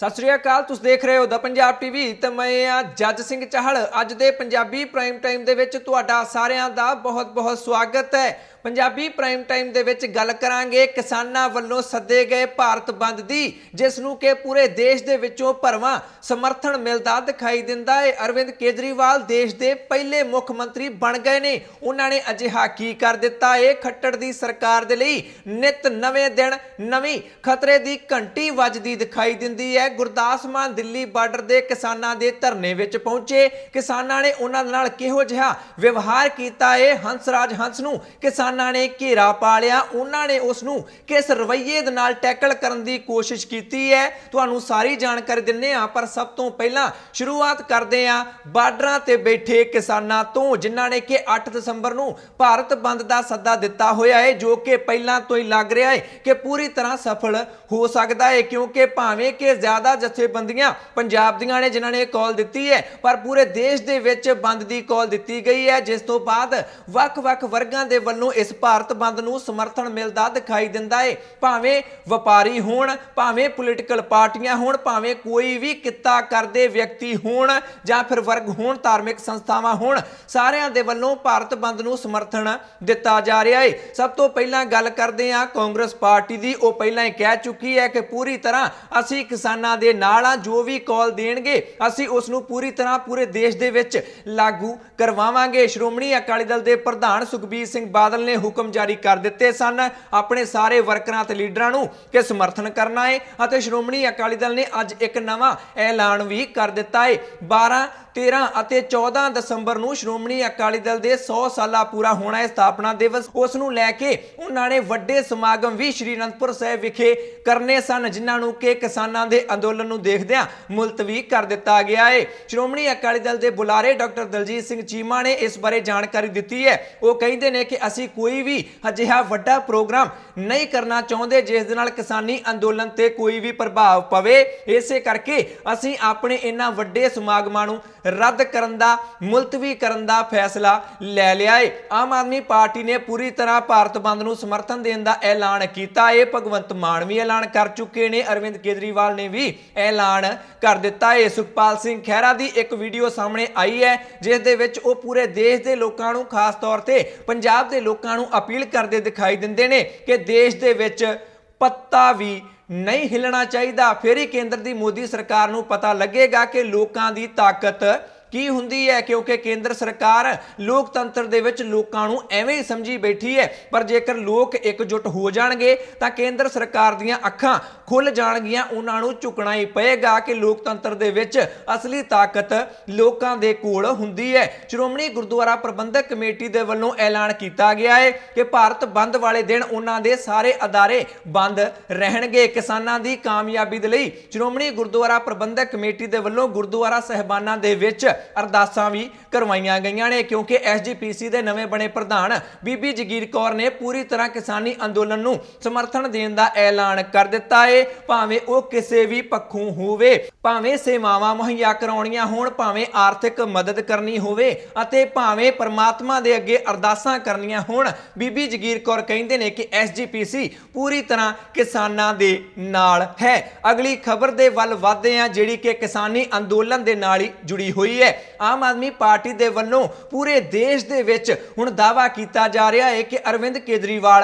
सत श्री अकाल। तुसीं देख रहे हो द पंजाब टीवी ते मैं जज सिंह चाहल। अज दे पंजाबी प्राइम टाइम दे विच तुहाडा सारिआं दा बहुत बहुत स्वागत है। पंजाबी प्राइम टाइम दे विच गल करांगे किसानां वल्लों सद्दे गए भारत बंद दी, जिस नूं कि पूरे देश दे विचों भरवां समर्थन मिलदा दिखाई दिंदा है। अरविंद केजरीवाल देश दे पहले मुख मंत्री बन गए ने। उन्हां ने अजिहा की कर दित्ता है? खट्टर दी सरकार दे लई नित नवें दिन नवीं खतरे दी घंटी वजदी दिखाई दिंदी है। गुरदास मान दिल्ली बार्डर दे किसानां दे धरने विच पहुंचे। किसानां ने उन्हां नाल किहो जिहा व्यवहार कीता है? हंसराज हंस नूं किसानां ने घेरा पा लिया। उन्हां ने उस नूं किस रवैये दे नाल टैकल करन दी कोशिश कीती है, तुहानूं सारी जानकारी दिंदे हां। पर सब तो पहलां शुरुआत करदे हां बार्डरां ते बैठे किसानां तों, जिन्हां ने कि 8 दसंबर नूं भारत बंद दा सद्दा दित्ता होया है, जो कि पहिलां तो ही लग रहा है कि पूरी तरह सफल हो सकदा है। क्योंकि भावें कि ज़्यादा जथेबंदियां पंजाब दियां ने जिन्हां ने कॉल दित्ती है, पर पूरे देश दे विच बंद दी कॉल दित्ती गई है, जिस तो बाद वख-वख वर्गां दे वल्लों इस भारत बंद नूं समर्थन मिलदा दिखाई दिंदा है। भावें व्यापारी होण, भावें पोलीटिकल पार्टियां होण, भावें कोई भी कित्ता करदे व्यक्ति होण जां फिर वर्ग होण, धार्मिक संस्थावां होण, सारिआं दे वल्लों भारत बंद नूं समर्थन दित्ता जा रहा है। सब तो पहलां गल करदे हां कांग्रेस पार्टी दी। वो पहलां ही कह चुकी है कि पूरी तरह असीं किसानां दे नाल आ, जो भी कॉल देणगे असीं उस नूं पूरी तरह पूरे देश दे विच लागू करवावांगे। श्रोमणी अकाली दल दे प्रधान सुखबीर सिंह बादल ने हुक्म जारी कर दिते सन अपने सारे वर्करां ते लीडरां नूं कि समर्थन करना है। अते श्रोमणी अकाली दल ने अज एक नवां ऐलान भी कर दिता है। 12, 13 ਅਤੇ 14 ਦਸੰਬਰ ਨੂੰ ਸ਼੍ਰੋਮਣੀ ਅਕਾਲੀ ਦਲ ਦੇ 100 ਸਾਲਾ ਪੂਰਾ ਹੋਣਾ ਹੈ ਸਥਾਪਨਾ ਦਿਵਸ। ਉਸ ਨੂੰ ਲੈ ਕੇ ਉਹਨਾਂ ਨੇ ਵੱਡੇ ਸਮਾਗਮ ਵੀ ਸ਼੍ਰੀ ਅਨੰਦਪੁਰ ਸਾਹਿਬ ਵਿਖੇ ਕਰਨੇ ਸਨ, ਜਿਨ੍ਹਾਂ ਨੂੰ ਕਿ ਕਿਸਾਨਾਂ ਦੇ ਅੰਦੋਲਨ ਨੂੰ ਦੇਖਦਿਆਂ ਮੁਲਤਵੀ ਕਰ ਦਿੱਤਾ ਗਿਆ ਹੈ। ਸ਼੍ਰੋਮਣੀ ਅਕਾਲੀ ਦਲ ਦੇ ਬੁਲਾਰੇ ਡਾਕਟਰ ਦਲਜੀਤ ਸਿੰਘ ਚੀਮਾ ਨੇ ਇਸ ਬਾਰੇ ਜਾਣਕਾਰੀ ਦਿੱਤੀ ਹੈ। ਉਹ ਕਹਿੰਦੇ ਨੇ ਕਿ ਅਸੀਂ ਕੋਈ ਵੀ ਅਜਿਹਾ ਵੱਡਾ ਪ੍ਰੋਗਰਾਮ ਨਹੀਂ ਕਰਨਾ ਚਾਹੁੰਦੇ ਜਿਸ ਦੇ ਨਾਲ ਕਿਸਾਨੀ ਅੰਦੋਲਨ ਤੇ ਕੋਈ ਵੀ ਪ੍ਰਭਾਵ ਪਵੇ। ਇਸੇ ਕਰਕੇ ਅਸੀਂ ਆਪਣੇ ਇਹਨਾਂ ਵੱਡੇ ਸਮਾਗਮਾਂ ਨੂੰ रद्द करन दा, मुलतवी करन दा फैसला ले लिया है। आम आदमी पार्टी ने पूरी तरह भारत बंद नूं समर्थन देने का ऐलान किया है। भगवंत मान भी ऐलान कर चुके हैं, अरविंद केजरीवाल ने भी ऐलान कर दिता है। सुखपाल सिंह खैरा की एक वीडियो सामने आई है, जिस दे विच वो पूरे देश के लोगों को खास तौर पर पंजाब के लोगों को अपील करते दिखाई दिंदे ने कि देश के विच पत्ता भी नहीं हिलना चाहिए। फिर ही केंद्र की मोदी सरकार नूं पता लगेगा कि लोगों की ताकत की हुंदी है। क्योंकि केंद्र सरकार लोकतंत्र दे विच लोकां नूं एवें ही समझी बैठी है, पर जेकर लोग एकजुट हो जाणगे तां केंद्र सरकार दीआं अखां खुल जाणगियां। उन्हां नूं झुकना ही पएगा कि लोकतंत्र दे विच असली ताकत लोकां दे कोल हुंदी है। श्रोमणी गुरुद्वारा प्रबंधक कमेटी दे वल्लों ऐलान किया गया है कि भारत बंद वाले दिन उन्हां दे सारे अदारे बंद रहणगे। किसानां दी कामयाबी दे लई श्रोमणी गुरुद्वारा प्रबंधक कमेटी दे वल्लों गुरुद्वारा साहिबानां दे विच अरदासां भी करवाईयां गईयां ने। क्योंकि SGPC दे नवें बने प्रधान बीबी जगीर कौर ने पूरी तरह किसानी अंदोलन नूं समर्थन देण दा ऐलान कर दिता है। भावें वो किसी भी पक्षों होवे, भावें सेवावां मुहैया कराउणियां होण, भावें आर्थिक मदद करनी होवे अते भावें परमात्मा दे अगे अरदासां करनियां होण, बीबी जगीर कौर कहिंदे ने कि SGPC पूरी तरह किसानां दे नाल है। अगली खबर दे वल वधदे हां, जिहड़ी कि किसानी अंदोलन दे नाल ही जुड़ी हुई है। आम आदमी पार्टी दे वल्लों पूरे देश दे विच हुण दावा किया जा रहा है कि अरविंद केजरीवाल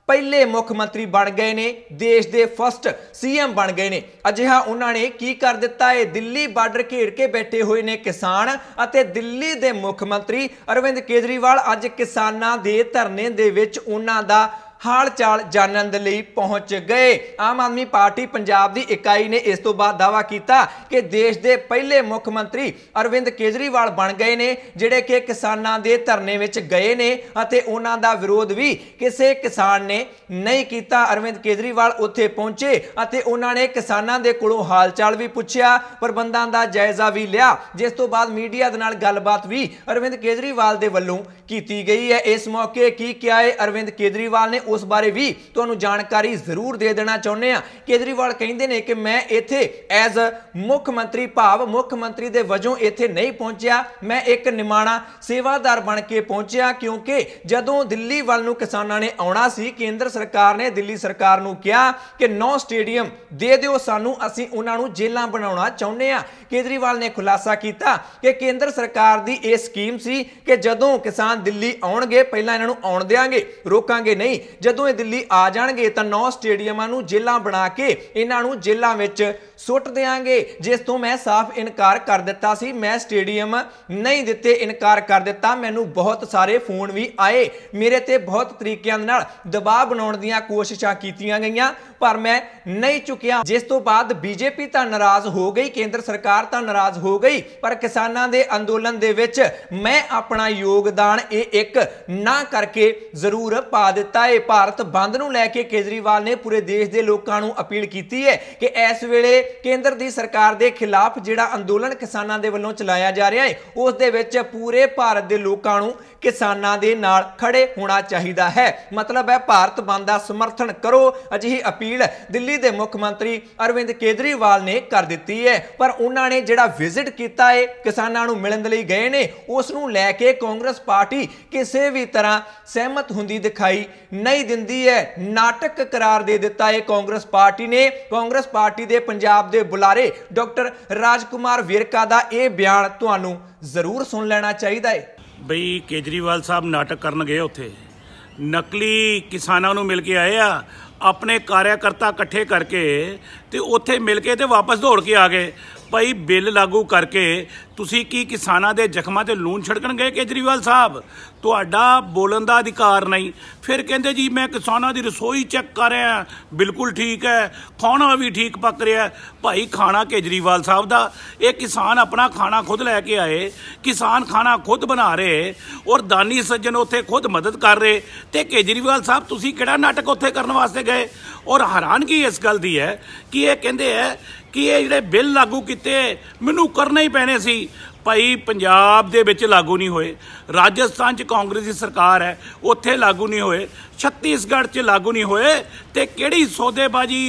पहले मुख मंत्री बन गए ने, देश के फस्ट CM बन गए ने। अजिहा उन्होंने की कर दिता है? दिल्ली बार्डर घेर के बैठे हुए ने किसान अते दिल्ली के मुख मंत्री अरविंद केजरीवाल अज किसानां दे धरने दे विच उन्हां दा हाल चाल जानन दे लई पहुंच गए। आम आदमी पार्टी पंजाब की इकाई ने इस तो बाद दावा किया कि देश के पहले मुख मंत्री अरविंद केजरीवाल बन गए ने, जिहड़े कि किसानां दे धरने विच गए ने अते उन्हां दा विरोध भी किसी किसान ने नहीं किया। अरविंद केजरीवाल उत्थे पहुंचे अते उन्हां ने किसानां दे कोलों हाल चाल भी पुछया, प्रबंधां दा जायजा भी लिया, जिस तो बाद मीडिया दे नाल गलबात भी अरविंद केजरीवाल दे वल्लों कीती गई है। इस मौके की क्या है? अरविंद केजरीवाल ने उस बारे भी तुहानूं जानकारी जरूर दे देना चाहुंदे हां। केजरीवाल कहिंदे ने कि मैं इत्थे एज मुख मंत्री भाव मुख मंत्री दे वजों इत्थे नहीं पहुंचिया, मैं एक निमाणा सेवादार बन के पहुंचिया, क्योंकि जदों दिल्ली वाल नूं किसानां ने आउणा सी, केंद्र सरकार ने दिल्ली सरकार नूं कहा कि 9 स्टेडियम दे दिओ सानूं, असीं उन्हां नूं जेलां बनाउणा चाहुंदे हां। केजरीवाल ने खुलासा किया कि केंद्र सरकार दी इह स्कीम सी कि जदों किसान दिल्ली आउणगे पहलां इन्हां नूं आउण देंगे, रोकांगे नहीं, जदों ये दिल्ली आ जाणगे तां 9 स्टेडियमां नूं जेलां बना के इन्हां नूं जेलां विच सुट देंगे, जिस तो मैं साफ इनकार कर दिता सी। मैं स्टेडियम नहीं दिते, इनकार कर दिता। मैनू बहुत सारे फोन भी आए, मेरे ते बहुत तरीकों नाल दबाव बनाउण दीआं कोशिशां कीतीआं गईआं, पर मैं नहीं चुकिया। जिस तो बाद बीजेपी तां नाराज हो गई, केंद्र सरकार तां नाराज हो गई, पर किसानां दे अंदोलन दे विच मैं अपना योगदान एक ना करके जरूर पा दिता है। भारत बंद नूं लैके केजरीवाल ने पूरे देश के लोगों नूं अपील की है कि इस वेले केंद्र दी सरकार दे खिलाफ जिहड़ा अंदोलन किसानां दे वल्लों चलाया जा रहा है, उस दे विच पूरे भारत दे लोगों नूं किसानां दे नाल खड़े होना चाहिदा है। मतलब है भारत बंद दा समर्थन करो, अजिही अपील दिल्ली दे मुख मंत्री अरविंद केजरीवाल ने कर दिती है। पर उन्होंने जिहड़ा विजिट किया है, किसानां नूं मिलण लई गए ने, उस नूं लैके कांग्रेस पार्टी किसी भी तरह सहमत हुंदी दिखाई नहीं दिंदी है। नाटक करार दे दिता है कांग्रेस पार्टी ने। कांग्रेस पार्टी दे पंजाब दे बुलारे डॉक्टर राजकुमार वेरका दा यह बयान तुहानूं जरूर सुन लेना चाहिए है। बई केजरीवाल साहब नाटक करन गए, उत्थे नकली किसानों नूं मिल के आए आ, अपने कार्यकर्ता इकट्ठे करके ते उत्थे मिल के ते वापस दौड़ के आ गए। भाई बिल लागू करके तुसी की किसानां दे जख्मां ते लून छिड़कण गए केजरीवाल साहब? तुहाडा बोलन दा अधिकार नहीं। फिर कहंदे जी मैं किसानां दी रसोई चेक कर रहा, बिल्कुल ठीक है, खाना भी ठीक पक रहा है। भाई खाना केजरीवाल साहब दा, ये किसान अपना खाना खुद लैके आए, किसान खाना खुद बना रहे और दानी सज्जन उत्थे खुद मदद कर रहे, ते केजरीवाल साहब तुसी किहड़ा नाटक उत्थे करन वास्ते गए? और हैरानगी इस गल दी है कि ये कहंदे है कि ये जिहड़े बिल लागू किते मैनू करने ही पैने सी। भाई पंजाब दे विच लागू नहीं होए, राजस्थान च कांग्रेस की सरकार है उत्थे लागू नहीं होए, छत्तीसगढ़ च लागू नहीं होए, ते किहड़ी सौदेबाजी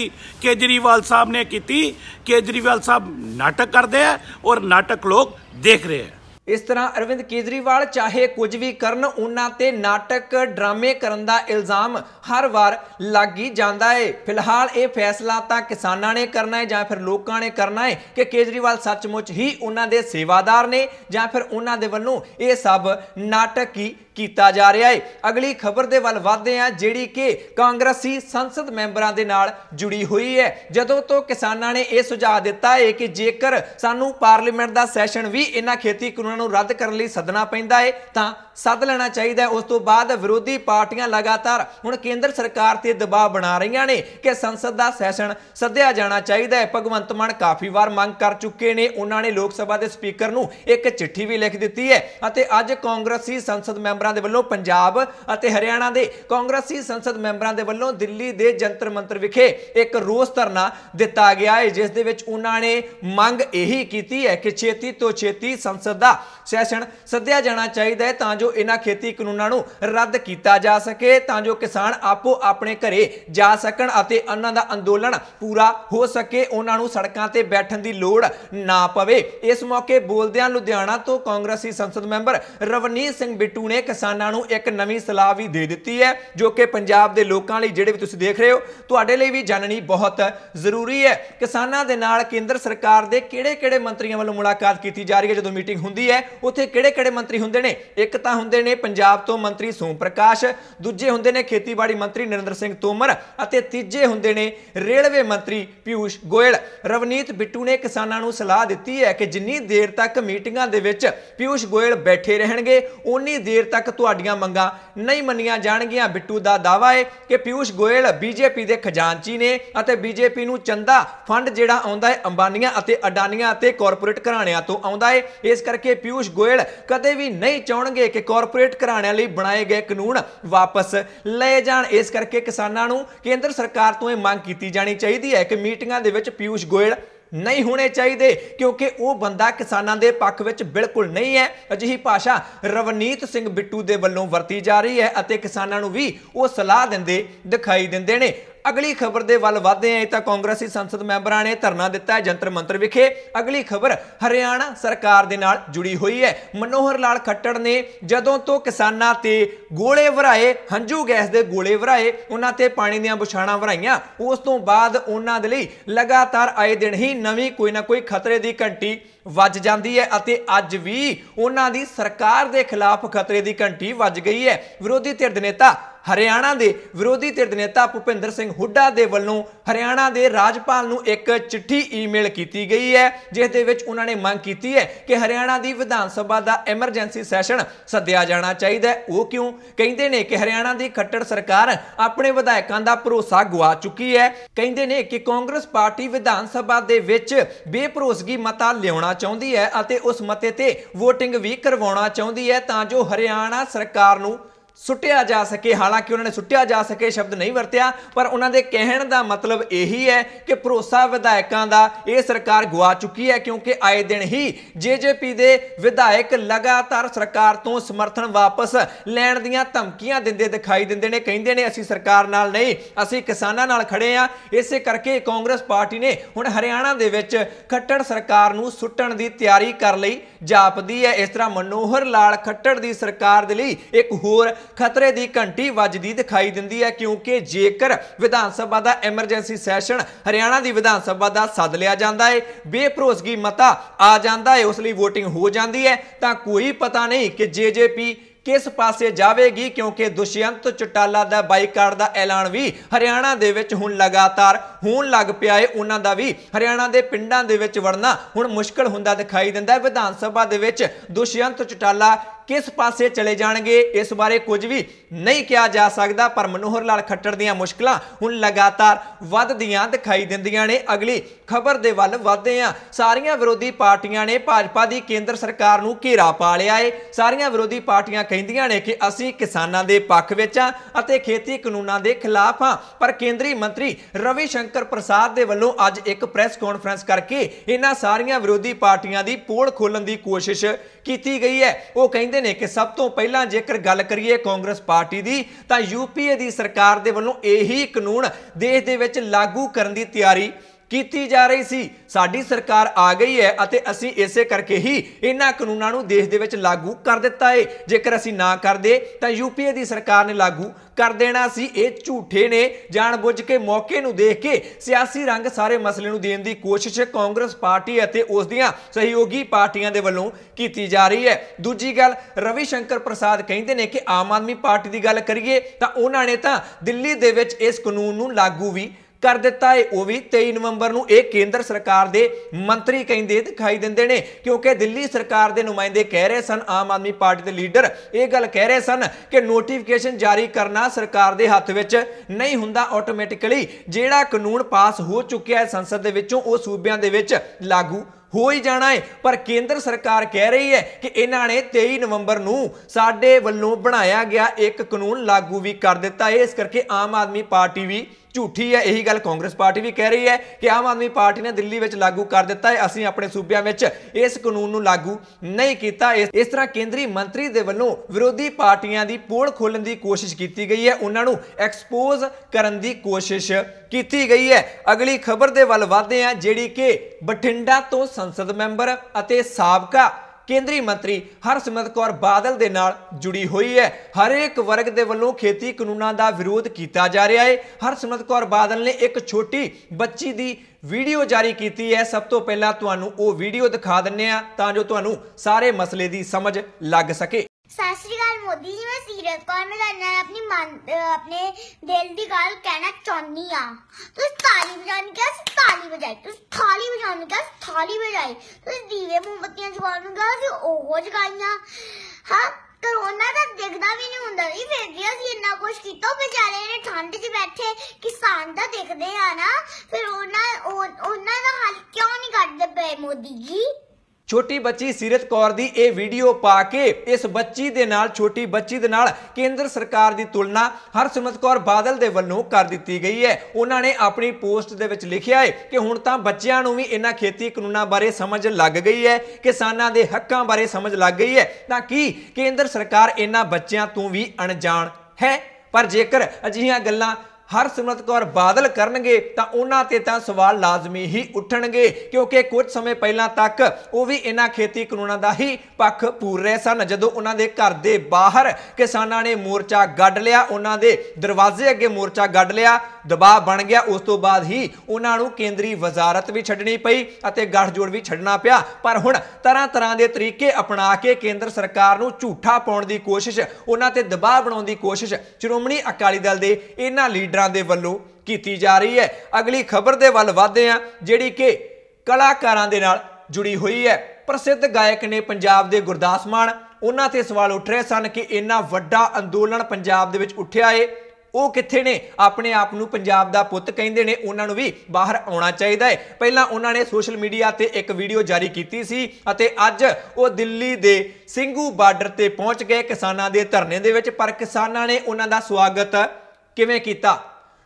केजरीवाल साहब ने की? केजरीवाल साहब नाटक करते हैं और नाटक लोग देख रहे हैं। इस तरह अरविंद केजरीवाल चाहे कुछ भी करन, उन्हां ते नाटक ड्रामे करन दा इल्जाम हर बार लग ही जाता है। फिलहाल ये फैसला तो किसानां ने करना है जां फिर लोगों ने करना है कि केजरीवाल सचमुच ही उन्हां दे सेवादार ने जां फिर उन्हां दे वल्लों ये सब नाटक ही किया जा रहा है। अगली खबर दे वल वधदे हां, जिहड़ी कि कांग्रेसी संसद मैंबरां दे नाल जुड़ी हुई है। जदों तो किसानां ने यह सुझाव दिता है कि जेकर सानू पार्लीमेंट दा सैशन भी इन्हां खेती कानूनां नूं रद्द करन लई सदना पैंदा है तां सद लेना चाहिए। उस तो बाद विरोधी पार्टियां लगातार हुण केंद्र सरकार ते दबाव बना रही ने कि संसद दा सैशन सद्या जाना चाहिए। भगवंत मान काफ़ी बार मंग कर चुके ने, उन्होंने लोक सभा के स्पीकर नूं एक चिट्ठी भी लिख दी है। अज कांग्रेसी संसद मैंबरां दे वल्लों पंजाब अते हरियाणा के कांग्रेसी संसद मैंबरां दे वल्लों दिल्ली के जंतर मंतर विखे एक रोस धरना दिता गया है, जिस दे विच उन्होंने मंग यही की है कि छेती तो छेती संसद दा सैशन सद्या जाना चाहिए तां जो इन्हां खेती कानूनां नूं रद्द किया जा सके, तां जो किसान आपो अपने घरे जा सकण अते उन्हां दा अंदोलन पूरा हो सके, उन्हां नूं सड़कां ते बैठण दी लोड़ ना पवे। इस मौके बोलदिआं लुधियाना तो कांग्रेसी संसद मैंबर रवनीत सिंह बिट्टू ने किसानां नूं एक नवीं सलाह भी दे दी है, जो कि पंजाब के लोगों लई जिहड़े भी तुसीं देख रहे हो तुहाडे लई भी जाननी बहुत जरूरी है। किसानां दे नाल केंद्र सरकार दे किहड़े-किहड़े मंत्रियों वालों मुलाकात की जा रही है, जदों मीटिंग हुंदी है उत्थे किहड़े-किहड़े मंत्री हुंदे ने? एक तां हुंदे ने पंजाब तो मंत्री सोम प्रकाश, दूजे हुंदे ने खेतीबाड़ी मंत्री नरेंद्र सिंह तोमर अते तीजे हुंदे ने रेलवे मंत्री पीयूष गोयल। रवनीत बिट्टू ने किसानां नूं सलाह दी है कि जिन्नी देर तक मीटिंगां दे विच पीयूष गोयल बैठे रहणगे उन्नी देर तक तुहाडीआं मंगां नहीं मन्नियां जाणगीआं। बिट्टू दा दावा है कि पीयूष गोयल बीजेपी दे खजानची ने अते बीजेपी नूं चंदा फंड जिहड़ा आउंदा है अंबानीआं अते अडानीआं अते कॉरपोरेट घराणिਆਂ ਤੋਂ आउंदा है। इस करके पीयूष गोयल कदे भी नहीं चाहणगे कि कॉरपोरेट घराणिਆਂ ਲਈ बनाए गए कानून वापस ले जाण। इस करके किसानां नूं केंद्र सरकार तो यह मंग की जानी चाहिए है कि मीटिंगां दे विच पीयूष गोयल नहीं होने चाहिए, क्योंकि वो बंदा किसानों के पक्ष विच बिल्कुल नहीं है। अजिही भाषा रवनीत सिंह बिट्टू दे वल्लों वरती जा रही है अते किसानों नूं भी वो सलाह दिंदे दिखाई दिंदे ने। अगली खबर दे वल वधदे हैं तां कांग्रेसी संसद मैंबरां ने धरना दिता है जंतर मंतर विखे। अगली खबर हरियाणा सरकार दे नाल जुड़ी हुई है। मनोहर लाल खट्टर ने जदों तो किसानां ते गोले वराए, हंझू गैस दे गोले वराए, उन्हां ते पानी दीआं बुछाणां वराईआं, उस तों बाद उन्हां दे लई लगातार आए दिन ही नवीं कोई ना कोई खतरे दी घंटी वज जाती है अते अज भी उन्हां दी सरकार दे खिलाफ खतरे दी घंटी वज गई है। विरोधी धिर दे नेता हरियाणा के विरोधी धिर नेता भुपिंदर सिंह हुड्डा दे वल्लों हरियाणा के राजपाल नूं एक चिट्ठी ईमेल की गई है, जिस दे विच उन्होंने मंग की है कि हरियाणा की विधान सभा का एमरजेंसी सैशन सद्या जाना चाहिए। वो क्यों कहते हैं कि हरियाणा की खट्टर सरकार अपने विधायकों का भरोसा गवा चुकी है। कहते हैं कि कांग्रेस पार्टी विधान सभा दे विच बेभरोसगी मता लियाउणा चाहुंदी है अते उस मते ते वोटिंग भी करवाउणा चाहुंदी है तां जो हरियाणा सरकार नूं सुटिया जा सके। हालांकि उन्होंने सुटिया जा सके शब्द नहीं वरत्या, पर उन्होंने कहने का मतलब यही है कि भरोसा विधायकों का यह सरकार गवा चुकी है, क्योंकि आए दिन ही जेजेपी के विधायक लगातार सरकार तो समर्थन वापस लैण दीआं धमकियां दिंदे दिखाई दिंदे ने। कहंदे ने असीं सरकार नाल नहीं, असीं किसानां नाल खड़े आ। इसे करके कांग्रेस पार्टी ने हुण हरियाणा दे विच खट्टर सरकार नूं सुट्टण दी तैयारी कर लई जापदी है। इस तरह मनोहर लाल खट्टर दी सरकार दे लई एक होर खतरे की घंटी वजदी दिखाई दिंदी है, क्योंकि जेकर विधान सभा का एमरजेंसी सैशन हरियाणा की विधान सभा का सद लिया जाता है, बेभरोसगी मता आ जाता है, उसलिए वोटिंग हो जाती है, तो कोई पता नहीं कि जेजेपी किस पासे जाएगी, क्योंकि दुष्यंत चौटाला का बाईकाट का ऐलान भी हरियाणा दे विच हुण लगातार होण लग पिया है। उन्हां दा भी हरियाणा के पिंडां दे विच वड़ना हुण मुश्किल हुंदा दिखाई दिंदा है। विधान सभा दे विच दुष्यंत चौटाला किस पासे चले जाणगे इस बारे कुछ भी नहीं कहा जा सकता, पर मनोहर लाल खट्टर दीआं मुश्किलां हुण लगातार वधदियां दिखाई दिंदियां ने। अगली खबर दे वल वधदे हां। सारियां विरोधी पार्टियां ने भाजपा की केंद्र सरकार नूं घेरा पा लिया है। सारियां विरोधी पार्टियां कहंदियां ने कि असीं किसानां दे पक्ष विच हां अते खेती कानूनां दे खिलाफ हां, पर केंद्रीय मंत्री रवि शंकर प्रसाद दे वल्लों अज एक प्रेस कॉन्फ्रेंस करके इन्हां सारियां विरोधी पार्टियां दी पोल खोलण दी कोशिश की गई है। वो कहंदे ने कि सब तो पहला जेकर गल करिए कांग्रेस पार्टी दी तां यूपीए दी सरकार दे वल्लों यही कानून देश दे विच लागू करन दी तैयारी की जा रही सी। साडी सरकार आ गई है अते असी इसे करके ही इन्हां कानूनां नूं देश दे विच लागू कर दिता है। जेकर असी ना करदे तां यूपीए दी सरकार ने लागू कर देना सी। ये झूठे ने, जानबुझ के मौके नूं देख के सियासी रंग सारे मसले नूं देण दी कोशिश कांग्रेस पार्टी अते उस दियां सहयोगी पार्टियां दे वल्लों कीती जा रही है। दूजी गल रवि शंकर प्रसाद कहंदे ने कि आम आदमी पार्टी की गल करिए तां उन्हां ने तां दिल्ली दे विच इस कानून नूं लागू भी कर दिता है। वह भी 23 नवंबर नूं एक केंद्र सरकार दे मंत्री कहंदे दिखाई दिंदे ने, क्योंकि दिल्ली सरकार दे नुमाइंदे कह रहे सन, आम आदमी पार्टी के लीडर ये गल कह रहे सन कि नोटिफिकेशन जारी करना सरकार दे हत्थ विच नहीं हुंदा। ऑटोमैटिकली जिहड़ा कानून पास हो चुकिया है संसद दे विचों वो सूबियां दे विच लागू हो ही जाना है। पर केंद्र सरकार कह रही है कि इन्हां ने 23 नवंबर नूं साडे वल्लों बनाया गया एक कानून लागू भी कर दिता है। इस करके आम आदमी पार्टी भी झूठी है। यही गल कांग्रेस पार्टी भी कह रही है कि आम आदमी पार्टी ने दिल्ली विच लागू कर दिता है, असीं अपने सूबियां विच इस कानून नूं लागू नहीं कीता। इस तरह केंद्रीय मंत्री दे वल्लों विरोधी पार्टियां दी पोल खोलण दी कोशिश की गई है, उन्हां नूं एक्सपोज करन दी कोशिश की गई है। अगली खबर दे वल वधदे हां, जिहड़ी कि बठिंडा तो संसद मैंबर अते साबका केंद्रीय मंत्री हरसिमरत कौर बादल दे नाल जुड़ी हुई है। हर एक वर्ग दे वल्लों खेती कानूनां दा विरोध किया जा रहा है। हरसिमरत कौर बादल ने एक छोटी बच्ची दी वीडियो जारी की है। सब तो पहला तुहानूं वो वीडियो दिखा दिंदे आ तां जो तुहानूं सारे मसले दी समझ लग सके। सत श्री अकाल मोदी जी, मैं सीरत कौर मैं अपने दिल की गल कहना चाहनी हाँ। तुम ताली बजाने क्या ताली बजाई, तुम थाली बजाने क्या थाली बजाई, तुम दीवे मोमबत्तियां जगाने क्या ओह जगाइया। हाँ, कोरोना तो दिखता भी नहीं होंगे जी, फिर भी असं इन्ना कुछ किया। बेचारे ने ठंड च बैठे किसान तो दिखते हैं ना, फिर उन्होंने का हल क्यों नहीं कटते पे मोदी जी। छोटी बच्ची सीरत कौर दी ये वीडियो पा के इस बच्ची दे नाल छोटी बच्ची दे नाल केंद्र सरकार दी तुलना हरसिमरत कौर बादल दे वल्लों कर दित्ती गई है। उन्होंने अपनी पोस्ट दे विच लिखिया है कि हुण तां बच्चियां नूं वी इन्हां खेती कानूनां बारे समझ लग गई है, किसानां दे हक्कां बारे समझ लग गई है, तां कि केंद्र सरकार इन्हां बच्चियां तों वी अणजाण है। पर जेकर अजिहियां गल्लां हरसिमरत कौर बादल करनगे तां उन्हां ते तां सवाल लाजमी ही उठणगे, क्योंकि कुछ समय पहलां तक वो भी इन्हां खेती कानूनां दा ही पक्ष पूर रहे सन। जदों उन्हां दे घर दे बाहर किसानां ने मोर्चा गढ़ लिया, उन्हां दे दरवाजे अगे मोर्चा गढ़ लिया, दबाव बन गया, उस तो बाद ही उन्हां नूं केंद्री वजारत भी छड्डनी पई अते गठजोड़ भी छड्डना पिया। पर हुण तरह तरह के तरीके अपना के केंद्र सरकार नूं झूठा पाउण दी कोशिश, उन्हां ते दबाव बनाउण दी कोशिश श्रोमणी अकाली दल दे इन्हां लीडरां दे वल्लों कीती जा रही है। अगली खबर दे वल वधदे हां, जिहड़ी कि कलाकारां दे नाल जुड़ी हुई है। प्रसिद्ध गायक ने पंजाब दे गुरदास मान, उन्हां ते सवाल उठ रहे सन कि इन्ना वड्डा अंदोलन पंजाब दे विच उठिया है, वो कित्थे ने? अपने आप नूं पंजाब दा पुत्त कहिंदे ने, उन्हां नूं भी बाहर आउणा चाहीदा है। पहलां उन्हां ने सोशल मीडिया ते एक वीडियो जारी कीती सी अते अज वो दिल्ली दे ਸਿੰਘੂ बार्डर ते पहुंच गए किसानां दे धरने दे विच। पर किसानां ने उन्हां दा स्वागत किवें कीता?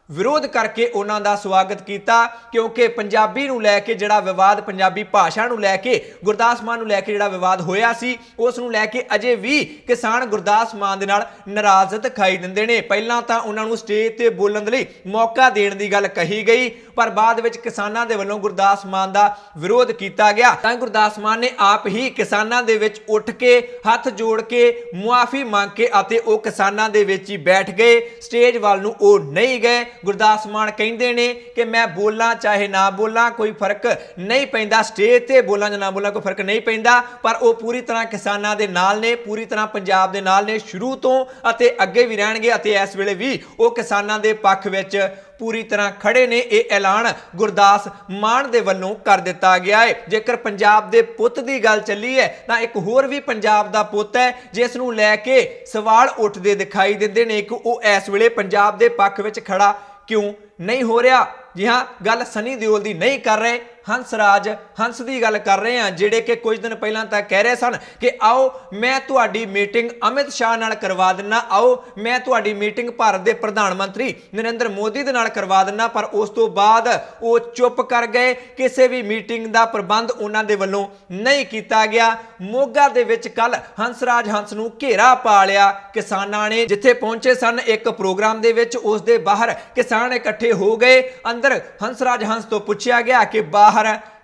विरोध करके उन्हां दा स्वागत किया, क्योंकि पंजाबी नूं लैके जिहड़ा विवाद, पंजाबी भाषा नूं लैके गुरदास मान नूं लैके जिहड़ा विवाद होया सी, उस नूं लैके अजे भी किसान गुरदास मान दे नाल नाराज दिखाई दिंदे ने। पहलां तां उन्हां नूं स्टेज ते बोलण दे लई मौका देण दी गल कही गई, पर बाद विच किसानां दे वल्लों गुरदास मान दा विरोध किया गया। तां गुरदास मान ने आप ही किसानां दे विच उठ के हथ जोड़ के मुआफी मंग के अते वो किसानां दे विच ही बैठ गए, स्टेज वाल नूं वो नहीं गए। गुरदास मान कहिंदे ने कि मैं बोलां चाहे ना बोलां कोई फर्क नहीं पैंदा, स्टेज ते बोलां जां ना बोलां कोई फर्क नहीं पैंदा, पर वो पूरी तरह किसानां दे नाल ने, पूरी तरह पंजाब दे नाल ने शुरू तो अते अगे भी रहणगे अते इस वेले भी वो किसानां दे पक्ष विच पूरी तरह खड़े ने। यह ऐलान गुरदास मान दे वल्लों कर दिता गया है। जेकर पंजाब दे पुत्त दी गल चली है तां एक होर भी पंजाब दा पुत्त है जिस नूं लैके सवाल उठदे दिखाई दिंदे ने कि वो इस वेले पंजाब दे पक्ष विच खड़ा क्यों नहीं हो रहा। जी हाँ, गल सनी दिओल दी नहीं कर रहे, हंसराज हंस की गल कर रहे हैं, जिहड़े कि कुछ दिन पहलां तक कह रहे सन कि आओ मैं तुहाडी मीटिंग अमित शाह नाल करवा दिना, आओ मैं तुहाडी मीटिंग भारत के प्रधानमंत्री नरेंद्र मोदी दे नाल करवा दिना। पर उस तो बाद वो चुप कर गए, किसी भी मीटिंग का प्रबंध उन्हां दे वल्लों नहीं किया गया। मोगा दे विच कल हंसराज हंस नूं घेरा पा लिया किसानां ने, जिथे पहुंचे सन एक प्रोग्राम दे विच, उस दे बाहर किसान इकट्ठे हो गए। अंदर हंसराज हंस तो पूछा गया कि बाहर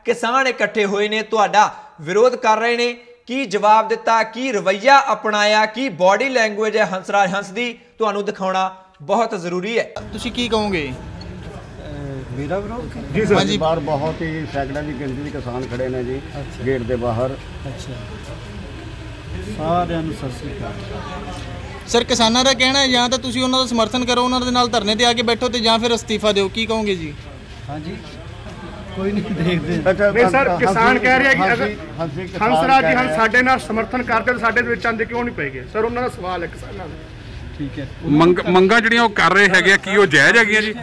किसान इकट्ठे हुए ने, तुहाडा विरोध कर रहे ने, की जवाब दिता, की रवैया अपनाया, की बॉडी लैंग्वेज है हंसराज हंस दी, तुहानूं दिखाउणा बहुत जरूरी है। तुसीं की कहोगे? मेरा विरोध जी सर, जी बाहर बहुत ही सैकड़ों की गिनती के किसान खड़े ने जी गेट के बाहर। अच्छा, साਰਿਆਂ ਨੂੰ ਸਤਿ ਸ੍ਰੀ ਅਕਾਲ। सर किसानों का कहना है ਜਾਂ ਤਾਂ ਤੁਸੀਂ ਉਹਨਾਂ ਦਾ ਸਮਰਥਨ ਕਰੋ, ਉਹਨਾਂ ਦੇ ਨਾਲ ਧਰਨੇ ਤੇ ਆ ਕੇ ਬੈਠੋ, ਤੇ ਜਾਂ ਫਿਰ ਅਸਤੀਫਾ ਦਿਓ, ਕੀ ਕਹੋਗੇ ਜੀ? ਹਾਂਜੀ, ਕੋਈ ਨਹੀਂ ਦੇਖਦੇ। नहीं सर, किसान कह रहे हैं कि अगर हंसराज जी हम साडे नाल समर्थन करते तो साडे विच आंदे क्यों नहीं पेगे? सर उन्हां दा सवाल है किसानां दा। ਠੀਕ ਹੈ, ਮੰਗਾਂ ਜਿਹੜੀਆਂ ਉਹ ਕਰ ਰਹੇ ਹੈਗੇ ਆ, ਕੀ ਉਹ ਜਾਇਜ਼ ਹੈਗੀਆਂ ਜੀ?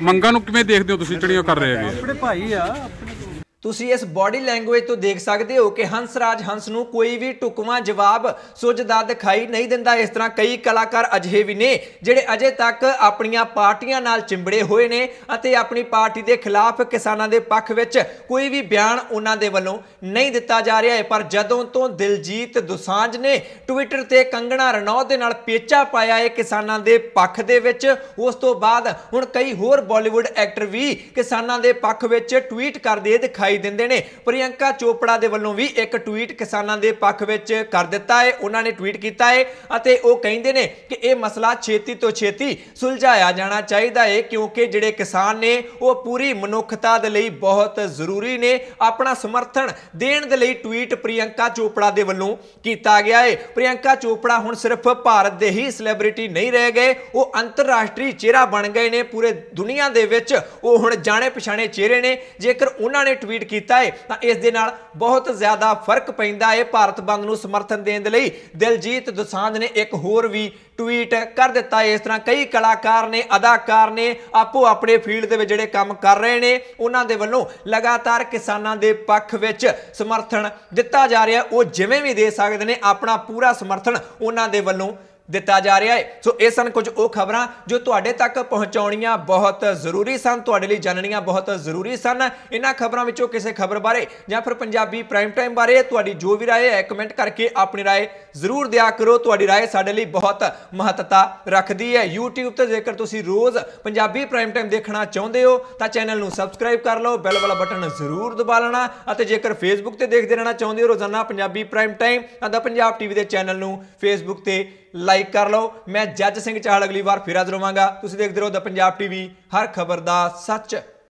ਮੰਗਾਂ ਨੂੰ ਕਿਵੇਂ ਦੇਖਦੇ ਹੋ ਤੁਸੀਂ ਜਿਹੜੀਆਂ ਉਹ ਕਰ ਰਹੇ ਹੈਗੇ? ਆਪਣੇ ਭਾਈ ਆ ਆਪਣੇ। ਤੁਸੀਂ ਇਸ ਬॉडी लैंग्वेज तो देख सकते हो कि हंसराज हंस नूं कोई भी ढुकवां जवाब सुझदा दिखाई नहीं दिंदा। इस तरह कई कलाकार अजिहे भी ने जिहड़े अजे तक अपनियां पार्टियां नाल चिंबड़े हुए ने अते अपनी पार्टी के खिलाफ किसानां दे पक्ष विच कोई भी बयान उन्हां दे वल्लों नहीं दिता जा रहा है। पर जदों तो दिलजीत दोसांझ ने ट्विटर ते कंगना रनौत दे नाल पेचा पाया है किसानां दे पक्ष दे विच, उस तो बाद हुण कई होर बॉलीवुड एक्टर भी किसानां दे पक्ष विच ट्वीट करदे दिखाई दिंदे ने। प्रियंका चोपड़ा दे वल्लों भी एक ट्वीट किसानां दे पक्ष विच कर दिता है। उन्होंने ट्वीट किया है अते वो कहिंदे ने कि यह मसला छेती तो छेती सुलझाया जाना चाहिए है, क्योंकि जिहड़े किसान ने वो पूरी मनुखता दे लई बहुत जरूरी ने। अपना समर्थन देण दे लई ट्वीट प्रियंका चोपड़ा दे वल्लों किया गया है। प्रियंका चोपड़ा हुण सिर्फ भारत दे ही सैलीब्रिटी नहीं रह गए, वो अंतरराष्ट्रीय चेहरा बन गए ने। पूरे दुनिया दे विच वो हुण जाने पछाणे चेहरे ने। जेकर उन्होंने ट्वीट ਟਵੀਟ ਕੀਤਾ ਹੈ ਤਾਂ ਇਸ ਦੇ ਨਾਲ ਬਹੁਤ ਜ਼ਿਆਦਾ ਫਰਕ ਪੈਂਦਾ ਹੈ। ਭਾਰਤ ਬੰਦ ਨੂੰ ਸਮਰਥਨ ਦੇਣ ਦੇ ਲਈ ਦਿਲਜੀਤ ਦੋਸਾਂਝ ਨੇ ਇੱਕ ਹੋਰ ਵੀ ट्वीट कर दिता है। इस तरह कई कलाकार ने अदाकार ने आपो अपने फील्ड के जिहड़े काम कर रहे हैं उन्हां दे वल्लों लगातार किसानां दे पक्ष विच समर्थन दिता जा रहा है। वो जिवें भी दे सकदे ने अपना पूरा समर्थन उन्हां दे वल्लों दिता जा रहा है। सो ये सन कुछ वो खबरां जो तुहाडे तक पहुँचाउणियां बहुत जरूरी सन, तुहाडे लई जाननियां बहुत जरूरी सन। इन्हां खबरां विचों किसी खबर बारे जां फिर पंजाबी प्राइम टाइम बारे तुहाडी जो भी राय है कमेंट करके अपनी राय जरूर दिया करो। तुहाडी राय साडे लई बहुत महत्ता रखदी है। यूट्यूब ते जेकर तुसीं रोज़ पंजाबी प्राइम टाइम देखना चाहुंदे हो तां चैनल नूं सबसक्राइब कर लो, बैल वाला बटन जरूर दबा लेना। अते जेकर फेसबुक ते देखदे रहना चाहुंदे हो रोजाना पंजाबी प्राइम टाइम तां the Punjab TV they channel नूं फेसबुक ते लाइक कर लो। मैं जज सिंह चाहल अगली बार फिर हाज़र होवांगा। तुसीं देखदे रहो द पंजाब टीवी, हर खबर दा सच।